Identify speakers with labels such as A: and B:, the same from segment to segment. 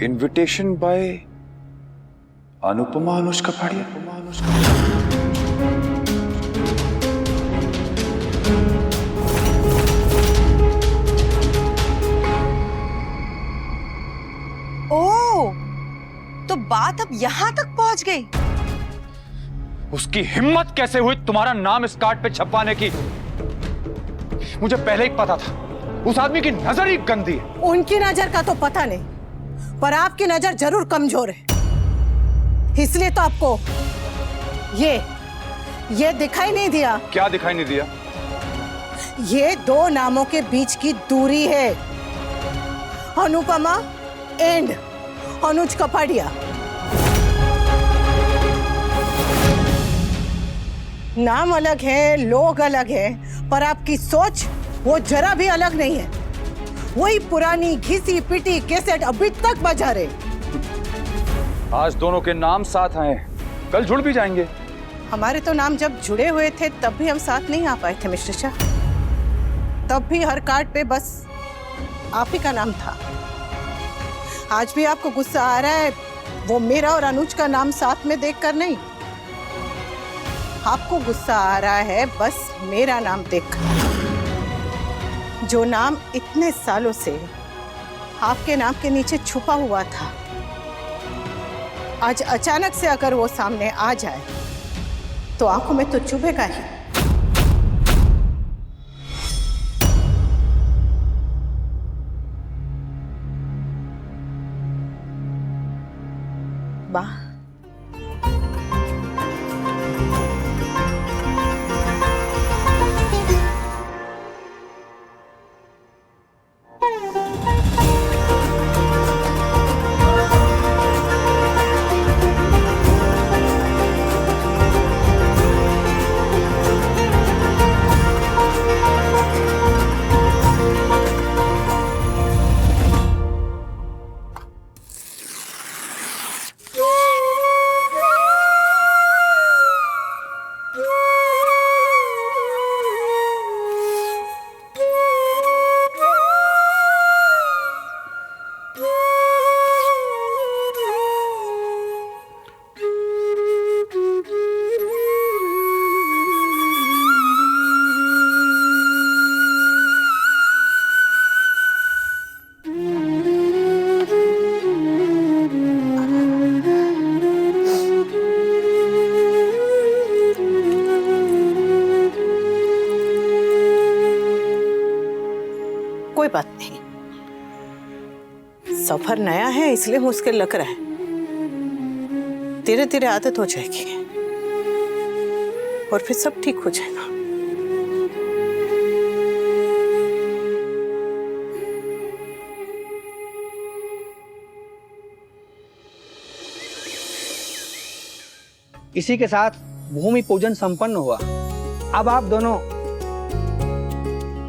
A: Invitation bye Anupama अनुज कपाड़िया।
B: ओह, तो बात अब यहां तक पहुंच गई।
A: उसकी हिम्मत कैसे हुई तुम्हारा नाम इस कार्ड पे छपवाने की? मुझे पहले ही पता था उस आदमी की नजर ही गंदी है।
C: उनकी नजर का तो पता नहीं, पर आपकी नजर जरूर कमजोर है, इसलिए तो आपको ये दिखाई नहीं दिया।
A: क्या दिखाई नहीं दिया?
C: ये दो नामों के बीच की दूरी है, अनुपमा एंड अनुज कपाड़िया। नाम अलग है, लोग अलग है, पर आपकी सोच वो जरा भी अलग नहीं है। वही पुरानी घिसी पिटी कैसेट अभी तक बजा रहे।
A: आज दोनों के नाम साथ आए, कल जुड़ भी जाएंगे।
C: हमारे तो नाम जब जुड़े हुए थे तब भी हम साथ नहीं आ पाए थे मिस्टर शाह। तब भी हर कार्ड पे बस आप ही का नाम था। आज भी आपको गुस्सा आ रहा है वो मेरा और अनुज का नाम साथ में देखकर नहीं, आपको गुस्सा आ रहा है बस मेरा नाम देखकर। जो नाम इतने सालों से आपके नाम के नीचे छुपा हुआ था, आज अचानक से अगर वो सामने आ जाए तो आंखों में तो चुभेगा ही। बा कोई बात नहीं, सफर नया है इसलिए मुश्किल लग रहा है, धीरे धीरे आदत हो जाएगी और फिर सब ठीक हो जाएगा।
D: इसी के साथ भूमि पूजन संपन्न हुआ। अब आप दोनों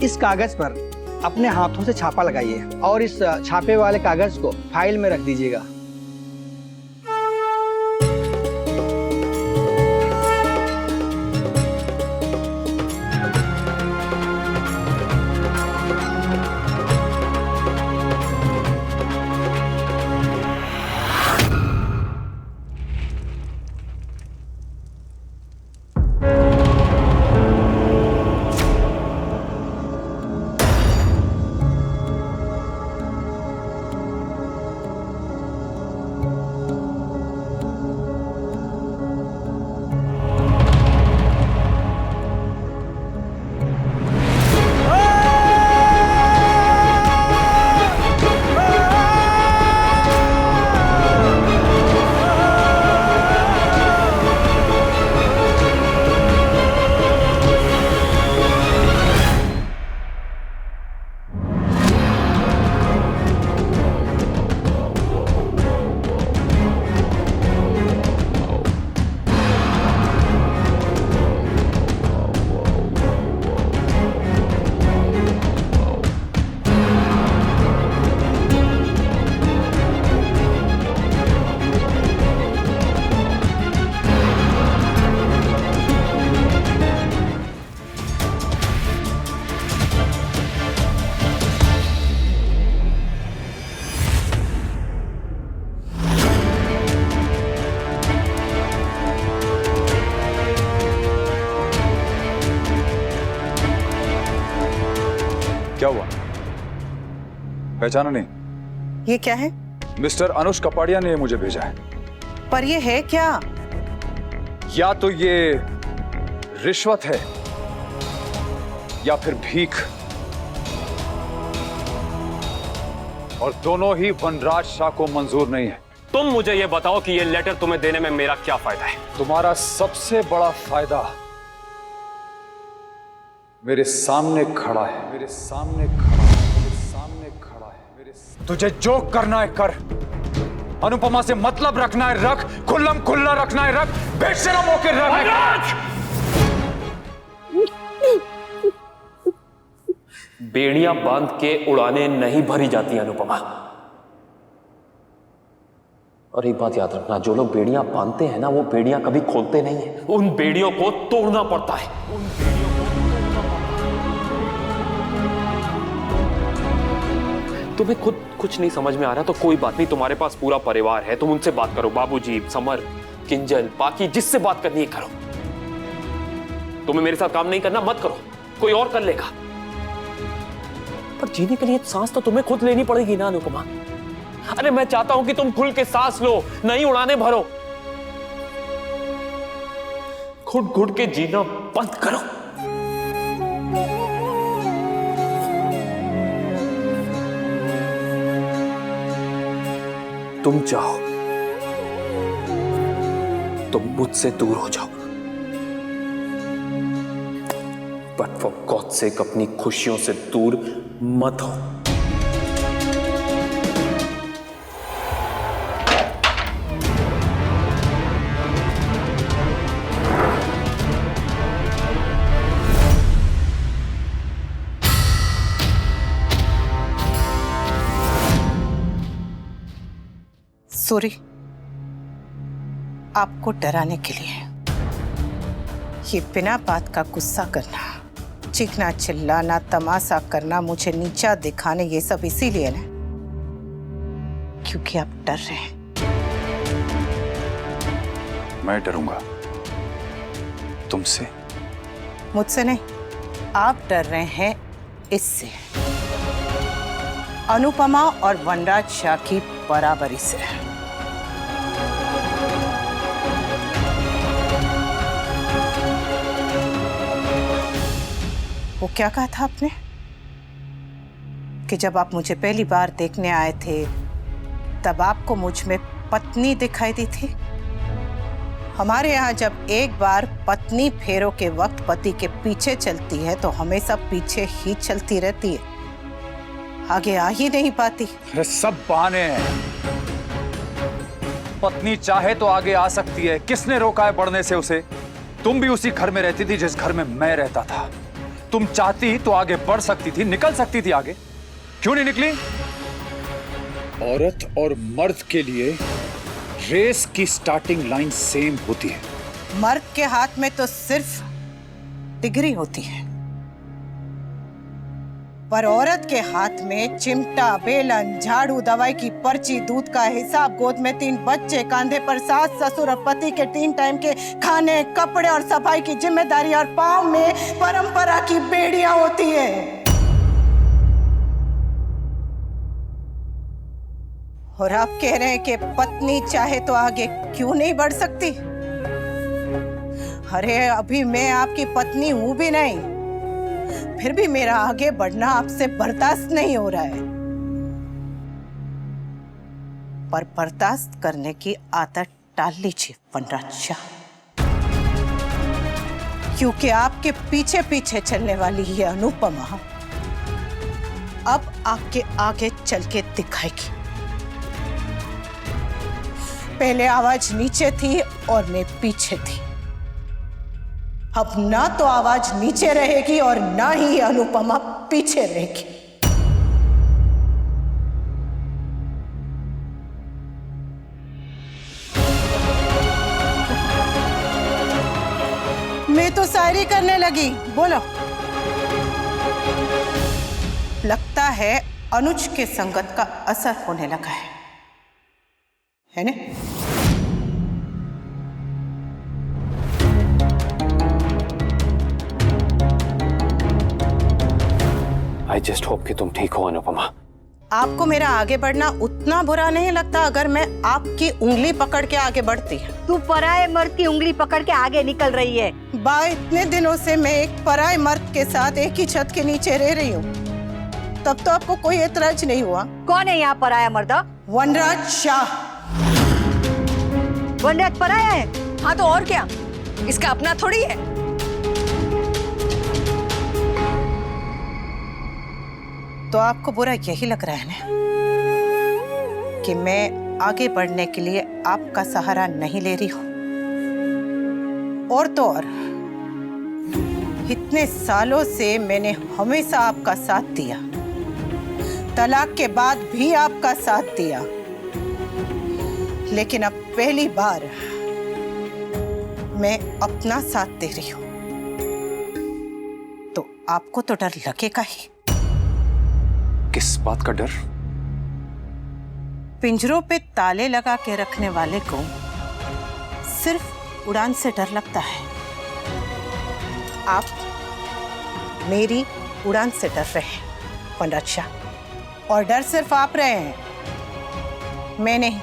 D: इस कागज पर अपने हाथों से छापा लगाइए और इस छापे वाले कागज को फाइल में रख दीजिएगा।
A: क्या हुआ? पहचाना नहीं?
C: ये क्या है?
A: मिस्टर अनुज कपाड़िया ने मुझे भेजा है।
C: पर ये है क्या?
A: या तो ये रिश्वत है या फिर भीख, और दोनों ही वनराज शाह को मंजूर नहीं है।
E: तुम मुझे ये बताओ कि ये लेटर तुम्हें देने में मेरा क्या फायदा है?
A: तुम्हारा सबसे बड़ा फायदा मेरे सामने खड़ा है, मेरे सामने खड़ा है, मेरे सामने खड़ा है। तुझे जो करना है कर, अनुपमा से मतलब रखना है रख, खुल्लम खुल्ला रखना है रख, बेशरम होकर रख।
E: बेड़ियां बांध के उड़ाने नहीं भरी जाती अनुपमा। और एक बात याद रखना, जो लोग बेड़ियां बांधते हैं ना, वो बेड़ियां कभी खोलते नहीं है, उन बेड़ियों को तोड़ना पड़ता है। तुम्हें खुद कुछ नहीं समझ में आ रहा तो कोई बात नहीं, तुम्हारे पास पूरा परिवार है, तुम उनसे बात करो। बाबूजी, समर, किंजल, बाकी जिससे बात करनी है करो। तुम्हें मेरे साथ काम नहीं करना, मत करो, कोई और कर लेगा। पर जीने के लिए सांस तो तुम्हें खुद लेनी पड़ेगी ना अनुपमा। अरे मैं चाहता हूं कि तुम खुल के सांस लो, नहीं उड़ाने भरो। घुट घुट के जीना बंद करो। तुम चाहो तुम मुझसे दूर हो जाओ, बट फॉर गॉड सेक अपनी खुशियों से दूर मत हो।
C: सॉरी, आपको डराने के लिए। ये बिना बात का गुस्सा करना, चीखना, चिल्लाना, तमाशा करना, मुझे नीचा दिखाने, ये सब इसीलिए ना क्योंकि आप डर रहे हैं।
A: मैं डरूंगा तुमसे?
C: मुझसे नहीं, आप डर रहे हैं इससे, अनुपमा और वनराज शाह की बराबरी से। वो क्या कहा था आपने कि जब आप मुझे पहली बार देखने आए थे तब आपको मुझ में पत्नी दिखाई दी थी? हमारे यहाँ जब एक बार पत्नी फेरों के वक्त पति के पीछे चलती है तो हमेशा पीछे ही चलती रहती है, आगे आ ही नहीं पाती।
A: अरे सब बहाने हैं। पत्नी चाहे तो आगे आ सकती है, किसने रोका है बढ़ने से उसे? तुम भी उसी घर में रहती थी जिस घर में मैं रहता था। तुम चाहती तो आगे बढ़ सकती थी, निकल सकती थी आगे, क्यों नहीं निकली? औरत और मर्द के लिए रेस की स्टार्टिंग लाइन सेम होती है।
C: मर्द के हाथ में तो सिर्फ डिग्री होती है, पर औरत के हाथ में चिमटा, बेलन, झाड़ू, दवाई की पर्ची, दूध का हिसाब, गोद में 3 बच्चे, कांधे पर सास, ससुर और पति के 3 टाइम के खाने, कपड़े और सफाई की जिम्मेदारी, और पांव में परंपरा की बेड़ियां होती है। और आप कह रहे हैं कि पत्नी चाहे तो आगे क्यों नहीं बढ़ सकती? अरे अभी मैं आपकी पत्नी हूं भी नहीं, फिर भी मेरा आगे बढ़ना आपसे बर्दाश्त नहीं हो रहा है। पर बर्दाश्त करने की आदत टाल लीजिए वनराज शाह, क्योंकि आपके पीछे पीछे चलने वाली ये अनुपमा अब आपके आगे चल के दिखाएगी। पहले आवाज नीचे थी और मैं पीछे थी, अब ना तो आवाज नीचे रहेगी और ना ही अनुपमा पीछे रहेगी। मैं तो शायरी करने लगी, बोलो। लगता है अनुज के संगत का असर होने लगा है ना?
E: आई जस्ट होप कि तुम ठीक हो अनुपमा।
C: आपको मेरा आगे बढ़ना उतना बुरा नहीं लगता अगर मैं आपकी उंगली पकड़ के आगे बढ़ती?
B: तू पराये मर्द की उंगली पकड़ के आगे निकल रही है।
C: इतने दिनों से मैं एक पराये मर्द के साथ एक ही छत के नीचे रह रही हूँ, तब तो आपको कोई एतराज नहीं हुआ?
B: कौन है यहाँ पराया मर्द?
C: वनराज शाह।
B: वनराज पराया है? हाँ तो और क्या, इसका अपना थोड़ी है।
C: तो आपको बुरा यही लग रहा है ना कि मैं आगे बढ़ने के लिए आपका सहारा नहीं ले रही हूं? और तो और इतने सालों से मैंने हमेशा आपका साथ दिया, तलाक के बाद भी आपका साथ दिया, लेकिन अब पहली बार मैं अपना साथ दे रही हूं, तो आपको तो डर लगेगा ही।
A: किस बात का डर?
C: पिंजरों पे ताले लगा के रखने वाले को सिर्फ उड़ान से डर लगता है। आप मेरी उड़ान से डर रहे हैं वनराज शाह, और डर सिर्फ आप रहे हैं, मैं नहीं।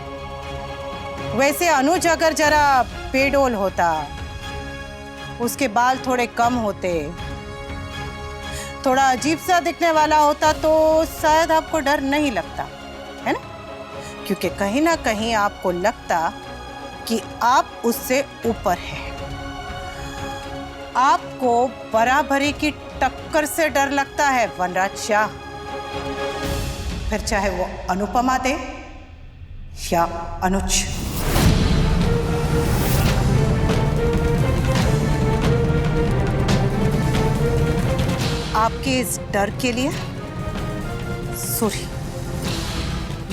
C: वैसे अनुज अगर जरा बेडोल होता, उसके बाल थोड़े कम होते, थोड़ा अजीब सा दिखने वाला होता, तो शायद आपको डर नहीं लगता, है ना? क्योंकि कहीं ना कहीं आपको लगता कि आप उससे ऊपर हैं। आपको बराबरी की टक्कर से डर लगता है वनराज शाह, फिर चाहे वो अनुपमा दे या अनुज। आपके इस डर के लिए सॉरी,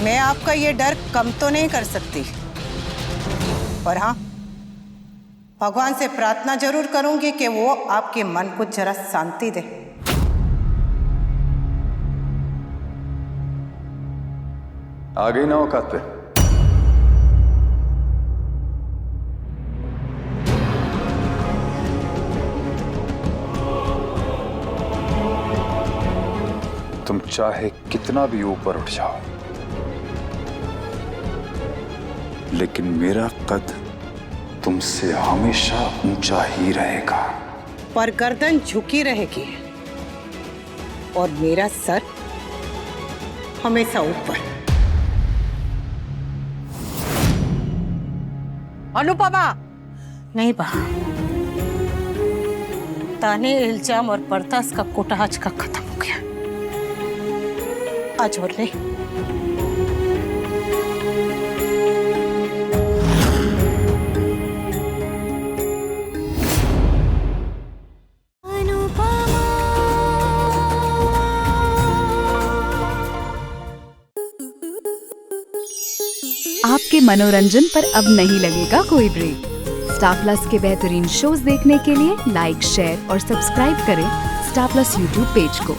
C: मैं आपका ये डर कम तो नहीं कर सकती, पर हाँ, भगवान से प्रार्थना जरूर करूंगी कि वो आपके मन को जरा शांति दे।
A: आ गई ना औकात पे? तुम चाहे कितना भी ऊपर उठ जाओ, लेकिन मेरा कद तुमसे हमेशा ऊंचा ही रहेगा।
C: पर गर्दन झुकी रहेगी और मेरा सर हमेशा ऊपर।
B: अनुपमा,
C: नहीं बा, ताने, इल्जाम और बर्दाश्त का कोटा आज का खत्म हो गया। आज और नहीं।
F: आपके मनोरंजन पर अब नहीं लगेगा कोई ब्रेक। स्टार प्लस के बेहतरीन शोज देखने के लिए लाइक, शेयर और सब्सक्राइब करें स्टार प्लस यूट्यूब पेज को।